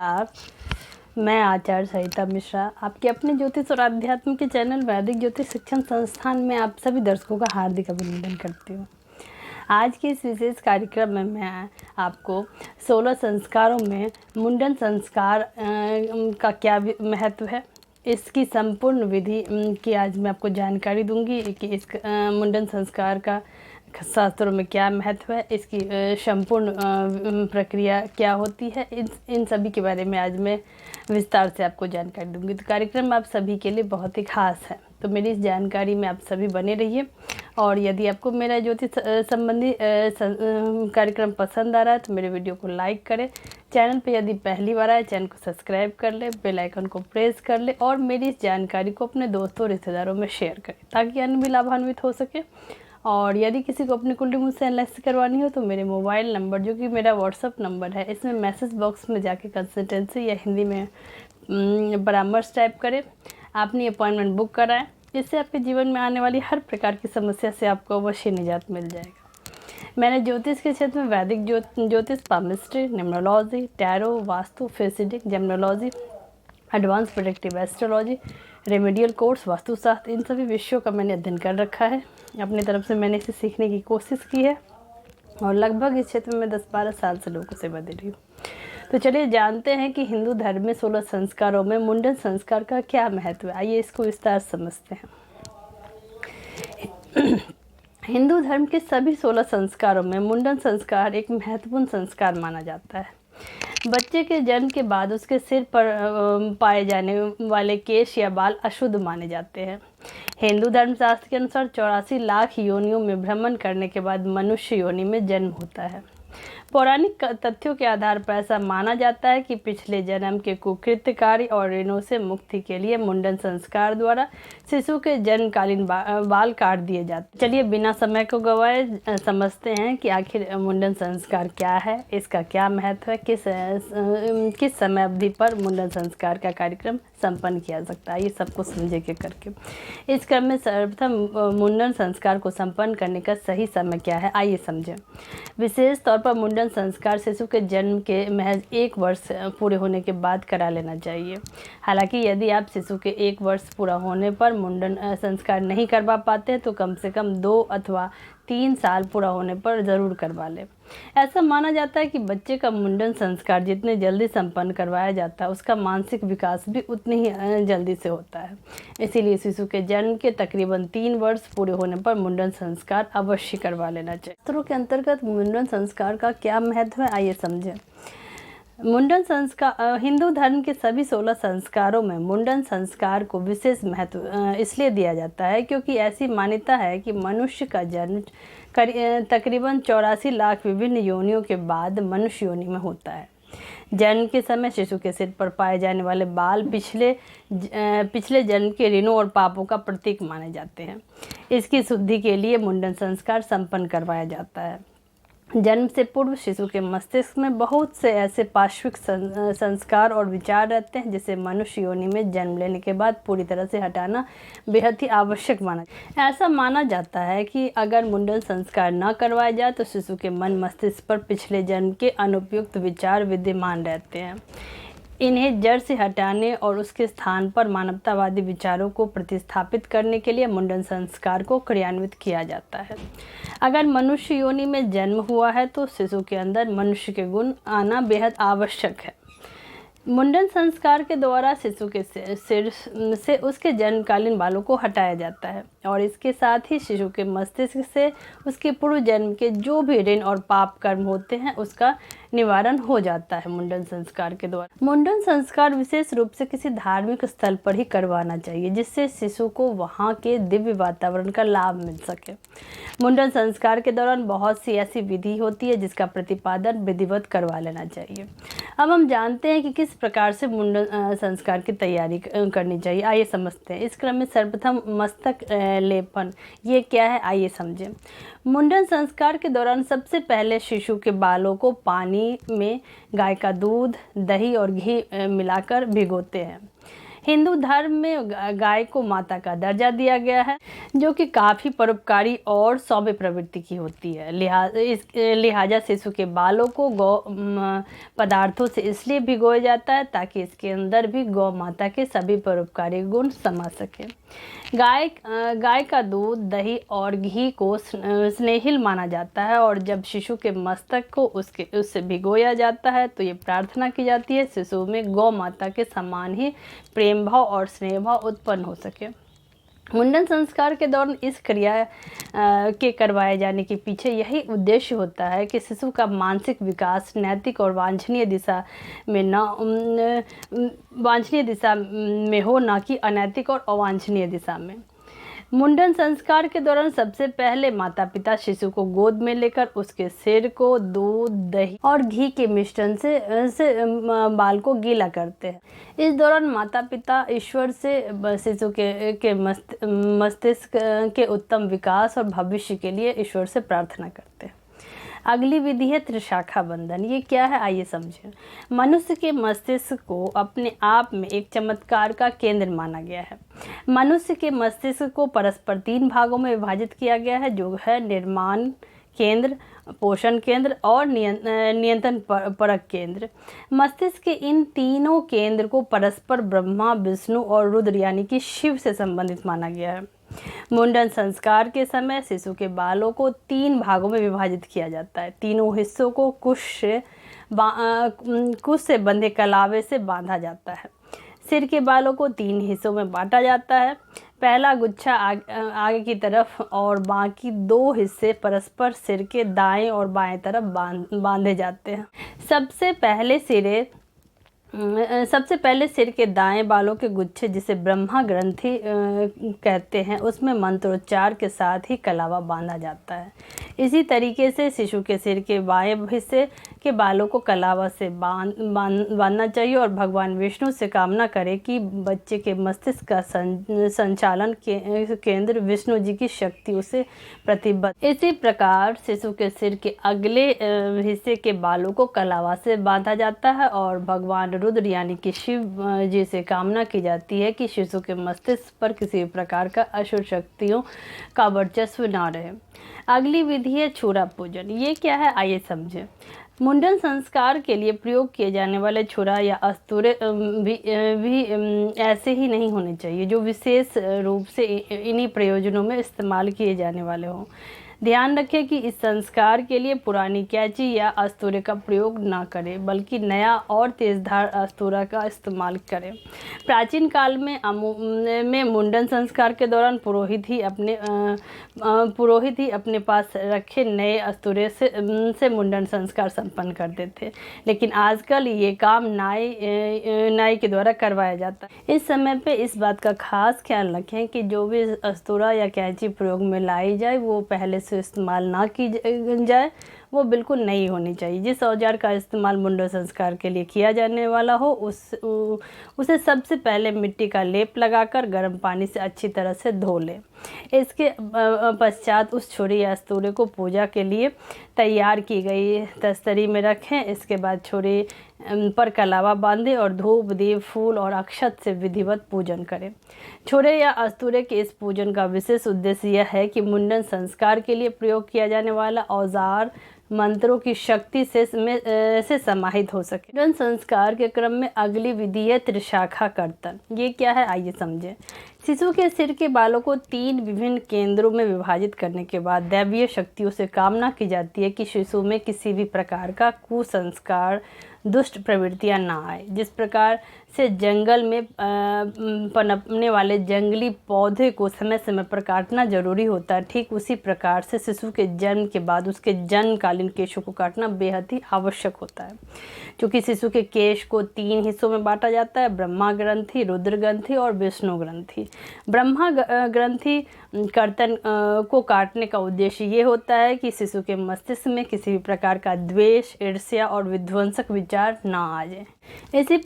आप मैं आचार्य सरिता मिश्रा आपके अपने ज्योतिष और आध्यात्म के चैनल वैदिक ज्योतिष शिक्षण संस्थान में आप सभी दर्शकों का हार्दिक अभिनंदन करती हूँ। आज के इस विशेष कार्यक्रम में मैं आपको 16 संस्कारों में मुंडन संस्कार का क्या महत्व है, इसकी संपूर्ण विधि की आज मैं आपको जानकारी दूंगी कि इस मुंडन संस्कार का शास्त्रों में क्या महत्व है, इसकी संपूर्ण प्रक्रिया क्या होती है, इन सभी के बारे में आज मैं विस्तार से आपको जानकारी दूंगी। तो कार्यक्रम आप सभी के लिए बहुत ही खास है, तो मेरी इस जानकारी में आप सभी बने रहिए। और यदि आपको मेरा ज्योतिष संबंधी कार्यक्रम पसंद आ रहा है तो मेरे वीडियो को लाइक करें। चैनल पे यदि पहली बार आए चैनल को सब्सक्राइब कर ले, बेल आइकन को प्रेस कर ले और मेरी इस जानकारी को अपने दोस्तों रिश्तेदारों में शेयर करें ताकि अन्य भी लाभान्वित हो सके। और यदि किसी को अपनी कुंडली मुझसे एनालिसिस करवानी हो तो मेरे मोबाइल नंबर, जो कि मेरा व्हाट्सअप नंबर है, इसमें मैसेज बॉक्स में जाके कंसल्टेंसी या हिंदी में परामर्श टाइप करें, अपनी अपॉइंटमेंट बुक कराएं। इससे आपके जीवन में आने वाली हर प्रकार की समस्या से आपको अवश्य निजात मिल जाएगा। मैंने ज्योतिष के क्षेत्र में वैदिक ज्योतिष, पामिस्ट्री, न्यूमरोलॉजी, टैरो, वास्तु, फेसिडिक, gemology, advance predictive astrology, remedial course, vastushastra, इन सभी विषयों का मैंने अध्ययन कर रखा है। अपनी तरफ से मैंने इसे सीखने की कोशिश की है और लगभग इस क्षेत्र में मैं 10-12 साल से लोगों को सेवा दे रही हूँ। तो चलिए जानते हैं कि हिंदू धर्म में 16 संस्कारों में मुंडन संस्कार का क्या महत्व है। आइए इसको विस्तार समझते हैं। हिंदू धर्म के सभी 16 संस्कारों में मुंडन संस्कार एक महत्वपूर्ण संस्कार माना जाता है। बच्चे के जन्म के बाद उसके सिर पर पाए जाने वाले केश या बाल अशुद्ध माने जाते हैं। हिंदू धर्मशास्त्र के अनुसार 84 लाख योनियों में भ्रमण करने के बाद मनुष्य योनि में जन्म होता है। पौराणिक तथ्यों के आधार पर ऐसा माना जाता है कि पिछले जन्म के कुकृत्य कार्य और ऋणों से मुक्ति के लिए मुंडन संस्कार द्वारा शिशु के जन्मकालीन बाल काट दिए जाते। चलिए बिना समय को गवाए समझते हैं कि आखिर मुंडन संस्कार क्या है, इसका क्या महत्व है, किस समय अवधि पर मुंडन संस्कार का कार्यक्रम संपन्न किया सकता है। ये सबको समझे के करके इस क्रम में सर्वप्रथम मुंडन संस्कार को संपन्न करने का सही समय क्या है, आइए समझें। विशेष तौर पर मुंडन संस्कार शिशु के जन्म के महज 1 वर्ष पूरे होने के बाद करा लेना चाहिए। हालांकि यदि आप शिशु के 1 वर्ष पूरा होने पर मुंडन संस्कार नहीं करवा पाते तो कम से कम 2 अथवा 3 साल पूरा होने पर ज़रूर करवा लें। ऐसा माना जाता है कि बच्चे का मुंडन संस्कार जितने जल्दी संपन्न करवाया जाता है उसका मानसिक विकास भी उतनी ही जल्दी से होता है। इसीलिए शिशु के जन्म के तकरीबन 3 वर्ष पूरे होने पर मुंडन संस्कार अवश्य करवा लेना चाहिए। शास्त्रों के अंतर्गत मुंडन संस्कार का क्या महत्व है, आइए समझें। मुंडन संस्कार हिंदू धर्म के सभी 16 संस्कारों में मुंडन संस्कार को विशेष महत्व इसलिए दिया जाता है क्योंकि ऐसी मान्यता है कि मनुष्य का जन्म तकरीबन 84 लाख विभिन्न योनियों के बाद मनुष्य योनि में होता है। जन्म के समय शिशु के सिर पर पाए जाने वाले बाल पिछले जन्म के ऋणों और पापों का प्रतीक माने जाते हैं। इसकी शुद्धि के लिए मुंडन संस्कार संपन्न करवाया जाता है। जन्म से पूर्व शिशु के मस्तिष्क में बहुत से ऐसे पार्श्विक संस्कार और विचार रहते हैं जिसे मनुष्य योनि में जन्म लेने के बाद पूरी तरह से हटाना बेहद ही आवश्यक माना जाता है। ऐसा माना जाता है कि अगर मुंडन संस्कार न करवाया जाए तो शिशु के मन मस्तिष्क पर पिछले जन्म के अनुपयुक्त विचार विद्यमान रहते हैं। इन्हें जड़ से हटाने और उसके स्थान पर मानवतावादी विचारों को प्रतिस्थापित करने के लिए मुंडन संस्कार को क्रियान्वित किया जाता है। अगर मनुष्य योनि में जन्म हुआ है तो शिशु के अंदर मनुष्य के गुण आना बेहद आवश्यक है। मुंडन संस्कार के द्वारा शिशु के सिर से उसके जन्मकालीन बालों को हटाया जाता है और इसके साथ ही शिशु के मस्तिष्क से उसके पूर्व जन्म के जो भी ऋण और पाप कर्म होते हैं उसका निवारण हो जाता है मुंडन संस्कार के द्वारा। मुंडन संस्कार विशेष रूप से किसी धार्मिक स्थल पर ही करवाना चाहिए जिससे शिशु को वहाँ के दिव्य वातावरण का लाभ मिल सके। मुंडन संस्कार के दौरान बहुत सी ऐसी विधि होती है जिसका प्रतिपादन विधिवत करवा लेना चाहिए। अब हम जानते हैं कि किस प्रकार से मुंडन संस्कार की तैयारी करनी चाहिए, आइए समझते हैं। इस क्रम में सर्वप्रथम मस्तक लेपन, ये क्या है, आइए समझें। मुंडन संस्कार के दौरान सबसे पहले शिशु के बालों को पानी में गाय का दूध, दही और घी मिलाकर भिगोते हैं। हिंदू धर्म में गाय को माता का दर्जा दिया गया है, जो कि काफ़ी परोपकारी और सौम्य प्रवृत्ति की होती है। लिहाजा शिशु के बालों को गौ पदार्थों से इसलिए भिगोया जाता है ताकि इसके अंदर भी गौ माता के सभी परोपकारी गुण समा सके। गाय का दूध, दही और घी को स्नेहिल माना जाता है, और जब शिशु के मस्तक को उससे भिगोया जाता है तो ये प्रार्थना की जाती है शिशु में गौ माता के समान ही प्रेम भाव और स्नेह भाव उत्पन्न हो सके। मुंडन संस्कार के दौरान इस क्रिया के करवाए जाने के पीछे यही उद्देश्य होता है कि शिशु का मानसिक विकास नैतिक और वांछनीय दिशा में हो, न कि अनैतिक और अवांछनीय दिशा में। मुंडन संस्कार के दौरान सबसे पहले माता पिता शिशु को गोद में लेकर उसके सिर को दूध, दही और घी के मिश्रण से बाल को गीला करते हैं। इस दौरान माता पिता ईश्वर से शिशु के मस्तिष्क के उत्तम विकास और भविष्य के लिए ईश्वर से प्रार्थना करते हैं। अगली विधि है त्रिशाखा बंधन। ये क्या है, आइए समझें। मनुष्य के मस्तिष्क को अपने आप में एक चमत्कार का केंद्र माना गया है। मनुष्य के मस्तिष्क को परस्पर 3 भागों में विभाजित किया गया है, जो है निर्माण केंद्र, पोषण केंद्र और नियंत्रण परक केंद्र। मस्तिष्क के इन तीनों केंद्र को परस्पर ब्रह्मा, विष्णु और रुद्र यानी कि शिव से संबंधित माना गया है। मुंडन संस्कार के समय शिशु के बालों को 3 भागों में विभाजित किया जाता है। तीनों हिस्सों को कुश से बंधे कलावे से बांधा जाता है। सिर के बालों को 3 हिस्सों में बांटा जाता है। पहला गुच्छा आगे की तरफ और बाकी 2 हिस्से परस्पर सिर के दाएं और बाएं तरफ बांधे जाते हैं। सबसे पहले सिर के दाएं बालों के गुच्छे, जिसे ब्रह्मा ग्रंथि कहते हैं, उसमें मंत्रोच्चार के साथ ही कलावा बांधा जाता है। इसी तरीके से शिशु के सिर के बाएं हिस्से के बालों को कलावा से बांधना चाहिए और भगवान विष्णु से कामना करें कि बच्चे के मस्तिष्क का संचालन केंद्र विष्णु जी की शक्ति उसे प्रतिबद्ध। इसी प्रकार शिशु के सिर के अगले हिस्से के बालों को कलावा से बांधा जाता है और भगवान रुद्र यानी कि शिव जी से कामना की जाती है कि शिशु के मस्तिष्क पर किसी प्रकार का अशुभ शक्तियों का वर्चस्व न रहे। अगली विधि है छुरा पूजन। ये क्या है, आइए समझें। मुंडन संस्कार के लिए प्रयोग किए जाने वाले छुरा या अस्तूरे भी ऐसे ही नहीं होने चाहिए जो विशेष रूप से इन्हीं प्रयोजनों में इस्तेमाल किए जाने वाले हों। ध्यान रखें कि इस संस्कार के लिए पुरानी कैंची या अस्तूरे का प्रयोग ना करें, बल्कि नया और तेजधार अस्तूरा का इस्तेमाल करें। प्राचीन काल में मुंडन संस्कार के दौरान पुरोहित ही अपने पास रखे नए अस्तूरे से मुंडन संस्कार संपन्न करते थे, लेकिन आजकल ये काम नाई के द्वारा करवाया जाता है। इस समय पे इस बात का खास ख्याल रखें कि जो भी अस्तूरा या कैंची प्रयोग में लाई जाए वो पहले से इस्तेमाल ना की जाए, वो बिल्कुल नई होनी चाहिए। जिस औजार का इस्तेमाल मुंडन संस्कार के लिए किया जाने वाला हो उसे सबसे पहले मिट्टी का लेप लगाकर गर्म पानी से अच्छी तरह से धो लें। इसके पश्चात उस छुरी या अस्तूरे को पूजा के लिए तैयार की गई तस्तरी में रखें। इसके बाद छुरी पर कलावा बांधें और धूप, दीप, फूल और अक्षत से विधिवत पूजन करें। छुरे या अस्तूरे के इस पूजन का विशेष उद्देश्य यह है कि मुंडन संस्कार के लिए प्रयोग किया जाने वाला औजार मंत्रों की शक्ति से समाहित हो सके। मुंडन संस्कार के क्रम में अगली विधि है त्रिशाखा कर्तन। ये क्या है, आइए समझें। शिशु के सिर के बालों को 3 विभिन्न केंद्रों में विभाजित करने के बाद दैवीय शक्तियों से कामना की जाती है कि शिशु में किसी भी प्रकार का कुसंस्कार, दुष्ट प्रवृत्तियां ना आए। जिस प्रकार से जंगल में पनपने वाले जंगली पौधे को समय समय पर काटना जरूरी होता है, ठीक उसी प्रकार से शिशु के जन्म के बाद उसके जन्मकालीन केशों को काटना बेहद ही आवश्यक होता है। क्योंकि शिशु के केश को 3 हिस्सों में बांटा जाता है, ब्रह्मा ग्रंथि, रुद्र ग्रंथि और विष्णु ग्रंथि। ब्रह्मा ग्रंथि कर्तन को काटने का उद्देश्य ये होता है कि शिशु के मस्तिष्क में किसी भी प्रकार का द्वेष, ईर्ष्या और विध्वंसक विचार ना आ जाए। इसी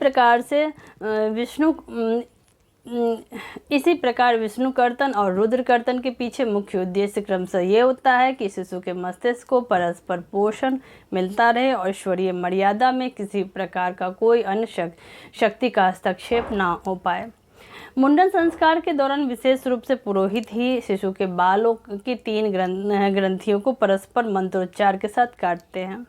प्रकार विष्णु कर्तन और रुद्र कर्तन के पीछे मुख्य उद्देश्य क्रमशः ये होता है कि शिशु के मस्तिष्क को परस्पर पोषण मिलता रहे और ईश्वरीय मर्यादा में किसी प्रकार का कोई अन्य शक्ति का हस्तक्षेप ना हो पाए। मुंडन संस्कार के दौरान विशेष रूप से पुरोहित ही शिशु के बालों की 3 ग्रंथियों को परस्पर मंत्रोच्चार के साथ काटते हैं।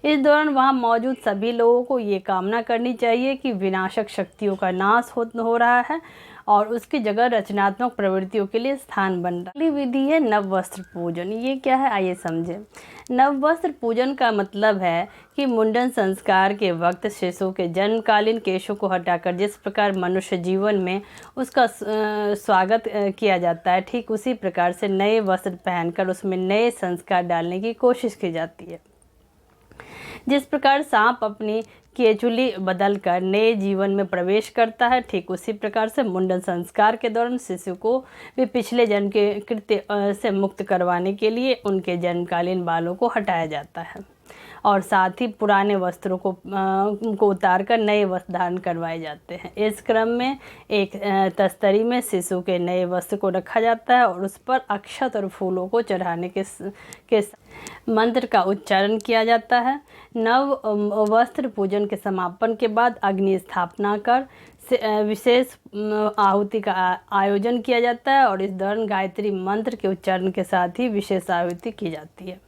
इस दौरान वहां मौजूद सभी लोगों को ये कामना करनी चाहिए कि विनाशक शक्तियों का नाश हो रहा है और उसकी जगह रचनात्मक प्रवृत्तियों के लिए स्थान बन रहा है। अगली विधि है नव वस्त्र पूजन। ये क्या है, आइए समझें। नव वस्त्र पूजन का मतलब है कि मुंडन संस्कार के वक्त शिशु के जन्मकालीन केशों को हटाकर जिस प्रकार मनुष्य जीवन में उसका स्वागत किया जाता है, ठीक उसी प्रकार से नए वस्त्र पहनकर उसमें नए संस्कार डालने की कोशिश की जाती है। जिस प्रकार सांप अपनी केचुली बदलकर नए जीवन में प्रवेश करता है, ठीक उसी प्रकार से मुंडन संस्कार के दौरान शिशु को भी पिछले जन्म के कृत्य से मुक्त करवाने के लिए उनके जन्मकालीन बालों को हटाया जाता है और साथ ही पुराने वस्त्रों को उतारकर नए वस्त्र धारण करवाए जाते हैं। इस क्रम में एक तस्तरी में शिशु के नए वस्त्र को रखा जाता है और उस पर अक्षत और फूलों को चढ़ाने के मंत्र का उच्चारण किया जाता है। नव वस्त्र पूजन के समापन के बाद अग्नि स्थापना कर विशेष आहुति का आयोजन किया जाता है और इस दौरान गायत्री मंत्र के उच्चारण के साथ ही विशेष आहुति की जाती है।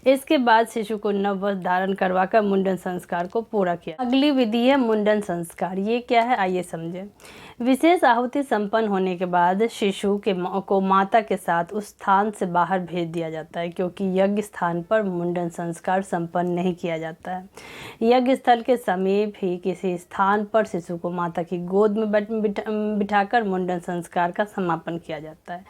इसके बाद शिशु को नव वस्त्र धारण करवाकर मुंडन संस्कार को पूरा किया। अगली विधि है मुंडन संस्कार। ये क्या है, आइए समझें। विशेष आहुति संपन्न होने के बाद शिशु को माता के साथ उस स्थान से बाहर भेज दिया जाता है, क्योंकि यज्ञ स्थान पर मुंडन संस्कार संपन्न नहीं किया जाता है। यज्ञ स्थल के समीप ही किसी स्थान पर शिशु को माता की गोद में बिठाकर मुंडन संस्कार का समापन किया जाता है।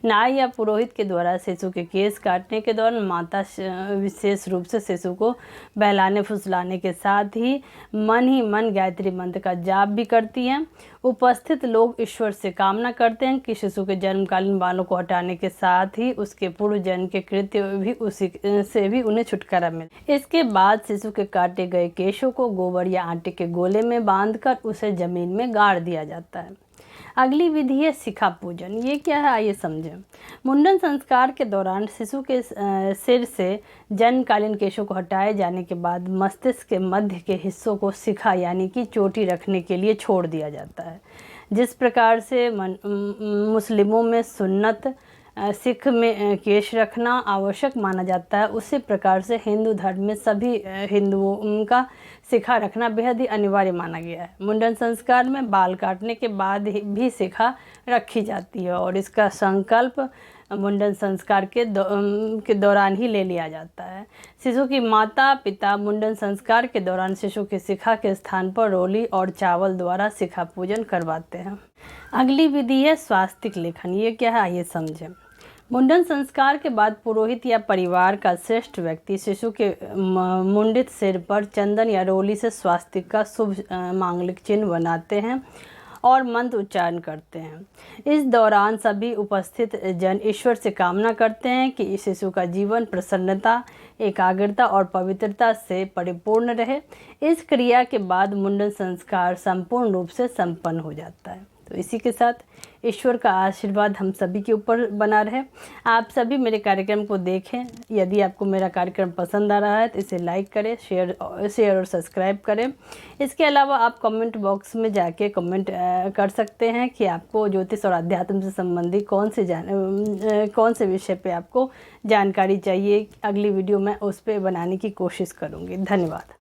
नाई या पुरोहित के द्वारा शिशु के केस काटने के दौरान माता विशेष रूप से शिशु को बहलाने फुसलाने के साथ ही मन गायत्री मंत्र का जाप भी करती हैं। उपस्थित लोग ईश्वर से कामना करते हैं कि शिशु के जन्मकालीन बालों को हटाने के साथ ही उसके पूर्व जन्म के कृत्य भी उसी से भी उन्हें छुटकारा मिले। इसके बाद शिशु के काटे गए केशों को गोबर या आटे के गोले में बांधकर उसे जमीन में गाड़ दिया जाता है। अगली विधि है शिखा पूजन। ये क्या है, आइए समझें। मुंडन संस्कार के दौरान शिशु के सिर से जन्मकालीन केशों को हटाए जाने के बाद मस्तिष्क के मध्य के हिस्सों को शिखा यानी कि चोटी रखने के लिए छोड़ दिया जाता है। जिस प्रकार से मुस्लिमों में सुन्नत, सिख में केश रखना आवश्यक माना जाता है, उसी प्रकार से हिंदू धर्म में सभी हिंदुओं का शिखा रखना बेहद ही अनिवार्य माना गया है। मुंडन संस्कार में बाल काटने के बाद भी शिखा रखी जाती है और इसका संकल्प मुंडन संस्कार के दौरान ही ले लिया जाता है। शिशु की माता पिता मुंडन संस्कार के दौरान शिशु की शिखा के स्थान पर रोली और चावल द्वारा शिखा पूजन करवाते हैं। अगली विधि है स्वास्तिक लेखन। ये क्या है, आइए समझें। मुंडन संस्कार के बाद पुरोहित या परिवार का श्रेष्ठ व्यक्ति शिशु के मुंडित सिर पर चंदन या रोली से स्वास्तिक का शुभ मांगलिक चिन्ह बनाते हैं और मंत्र उच्चारण करते हैं। इस दौरान सभी उपस्थित जन ईश्वर से कामना करते हैं कि इस शिशु का जीवन प्रसन्नता, एकाग्रता और पवित्रता से परिपूर्ण रहे। इस क्रिया के बाद मुंडन संस्कार संपूर्ण रूप से संपन्न हो जाता है। तो इसी के साथ ईश्वर का आशीर्वाद हम सभी के ऊपर बना रहे। आप सभी मेरे कार्यक्रम को देखें। यदि आपको मेरा कार्यक्रम पसंद आ रहा है तो इसे लाइक करें, शेयर और सब्सक्राइब करें। इसके अलावा आप कमेंट बॉक्स में जाके कमेंट कर सकते हैं कि आपको ज्योतिष और अध्यात्म से संबंधित कौन से विषय पे आपको जानकारी चाहिए। अगली वीडियो मैं उस पर बनाने की कोशिश करूँगी। धन्यवाद।